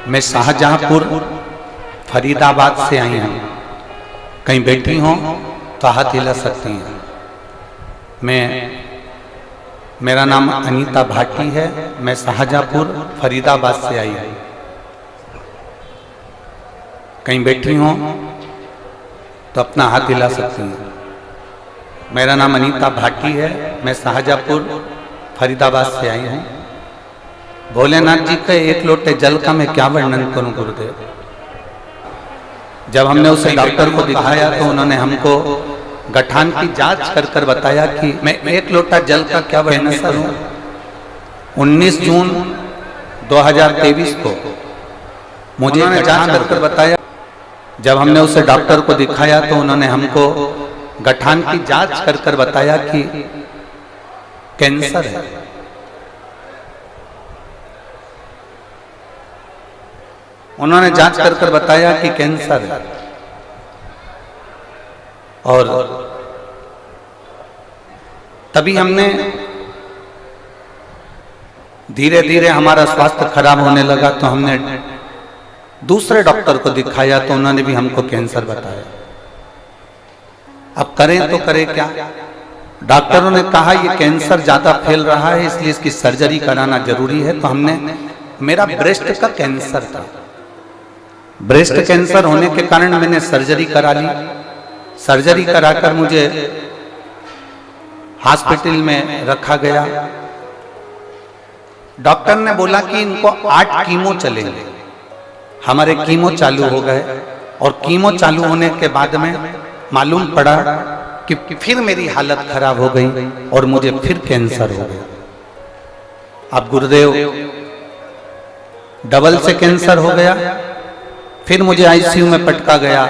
मैं शाहजहांपुर फरीदाबाद से आई हूँ। कहीं बैठी हो तो हाथ हिला सकती हैं। मेरा नाम अनीता भाटी है। मैं शाहजहांपुर फरीदाबाद से आई हूँ। कहीं बैठी हो तो अपना हाथ हिला सकती हैं। मेरा नाम अनीता भाटी है। मैं शाहजहांपुर फरीदाबाद से आई हूँ। भोलेनाथ जी के एक लोटे जल का मैं क्या वर्णन करूं गुरुदेव। जब हमने उसे डॉक्टर को दिखाया तो उन्होंने हमको गठान की जांच कर कर बताया कि मैं एक लोटा जल का क्या वर्णन करूं। 19 जून 2023 को मुझे जांच कर कर बताया। जब हमने उसे डॉक्टर को दिखाया तो उन्होंने हमको गठान की जांच कर कर बताया कि कैंसर है। उन्होंने जांच कर कर बताया कि कैंसर है। और तभी हमने धीरे धीरे हमारा स्वास्थ्य खराब होने लगा तो हमने दूसरे डॉक्टर को दिखाया तो उन्होंने भी हमको कैंसर बताया। अब करें तो करें क्या। डॉक्टरों ने कहा ये कैंसर ज्यादा फैल रहा है इसलिए इसकी सर्जरी कराना जरूरी है। तो हमने मेरा ब्रेस्ट का कैंसर था। ब्रेस्ट कैंसर होने के कारण मैंने सर्जरी करा ली। सर्जरी कराकर मुझे हॉस्पिटल में रखा गया। डॉक्टर ने बोला कि इनको 8 कीमो चलेंगे। हमारे कीमो चालू हो गए और कीमो चालू होने के बाद में मालूम पड़ा कि फिर मेरी हालत खराब हो गई और मुझे फिर कैंसर हो गया। अब गुरुदेव डबल से कैंसर हो गया। फिर मुझे आईसीयू में पटका गया।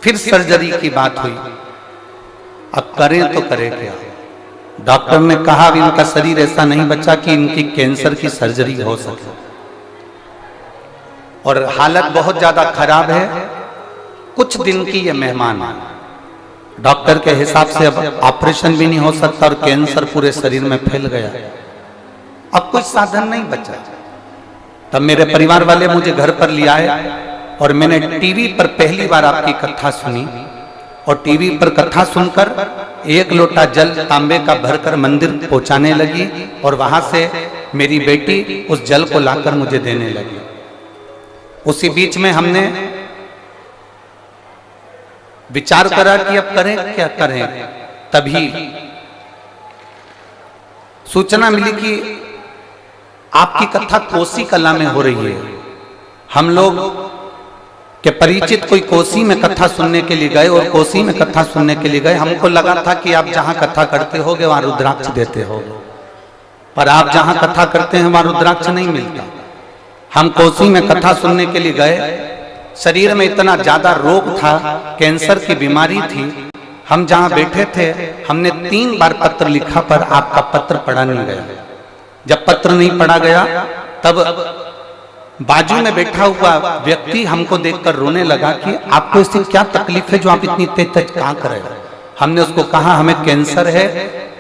फिर सर्जरी की बात हुई। अब करें तो करें क्या। डॉक्टर ने कहा अभी इनका शरीर ऐसा नहीं बचा कि इनकी कैंसर की सर्जरी हो सके और हालत बहुत ज्यादा खराब है। कुछ दिन की ये मेहमान है। डॉक्टर के हिसाब से अब ऑपरेशन भी नहीं हो सकता और कैंसर पूरे शरीर में फैल गया। अब कोई साधन नहीं बचा। तब मेरे परिवार वाले मुझे घर पर ले आए और मैंने टीवी पर पहली बार आपकी कथा सुनी। और टीवी पर कथा सुनकर एक लोटा जल तांबे का भरकर मंदिर पहुंचाने लगी और वहां से मेरी बेटी उस जल को लाकर मुझे देने लगी। उसी बीच में हमने विचार करा कि अब करें क्या करें। तभी सूचना मिली कि आपकी कथा कोसी कला में हो रही है। हम लोग के परिचित कोई कोसी में कथा सुनने के लिए गए और कोसी में कथा सुनने के लिए गए। हमको लगा था कि आप जहां कथा करते होगे वहां रुद्राक्ष देते हो, पर आप जहां कथा करते हैं वहां रुद्राक्ष नहीं मिलता। हम कोसी में कथा सुनने के लिए गए। शरीर में इतना ज्यादा रोग था, कैंसर की बीमारी थी। हम जहां बैठे थे हमने 3 बार पत्र लिखा पर आपका पत्र पढ़ा नहीं गया। जब पत्र नहीं पढ़ा गया तब बाजू में बैठा हुआ व्यक्ति हमको देखकर रोने लगा कि आपको इससे क्या तकलीफ है जो आप इतनी तेज कहाँ कर रहे हो। हमने उसको कहा हमें कैंसर है,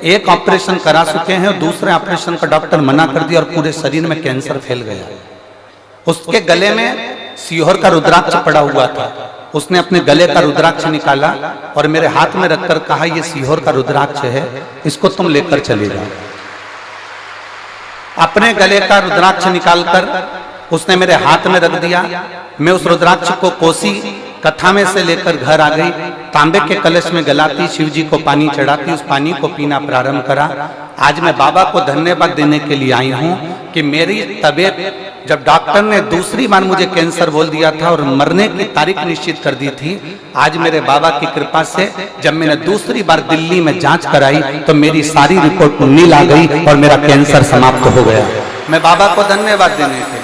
एक ऑपरेशन करा चुके हैं और दूसरे ऑपरेशन का डॉक्टर मना कर दिया और पूरे शरीर में कैंसर फैल गया। उसके गले में सीहोर का रुद्राक्ष पड़ा हुआ था। उसने अपने गले का रुद्राक्ष निकाला और मेरे हाथ में रखकर कहा ये सीहोर का रुद्राक्ष है, इसको तुम लेकर चले जाओ। अपने गले का रुद्राक्ष निकालकर उसने मेरे हाथ में रख दिया। मैं उस रुद्राक्ष को कोसी कथा में से लेकर घर आ गई। तांबे के कलश में गलाती, शिव जी को पानी चढ़ाती, उस पानी को पीना प्रारंभ करा। आज मैं बाबा को धन्यवाद देने के लिए आई हूँ कि मेरी तबीयत, जब डॉक्टर ने दूसरी बार मुझे कैंसर बोल दिया था और मरने की तारीख निश्चित कर दी थी, आज मेरे बाबा की कृपा से जब मैंने दूसरी बार दिल्ली में जांच कराई तो मेरी सारी रिपोर्ट नील आ गई और मेरा कैंसर समाप्त हो गया। मैं बाबा को धन्यवाद देने के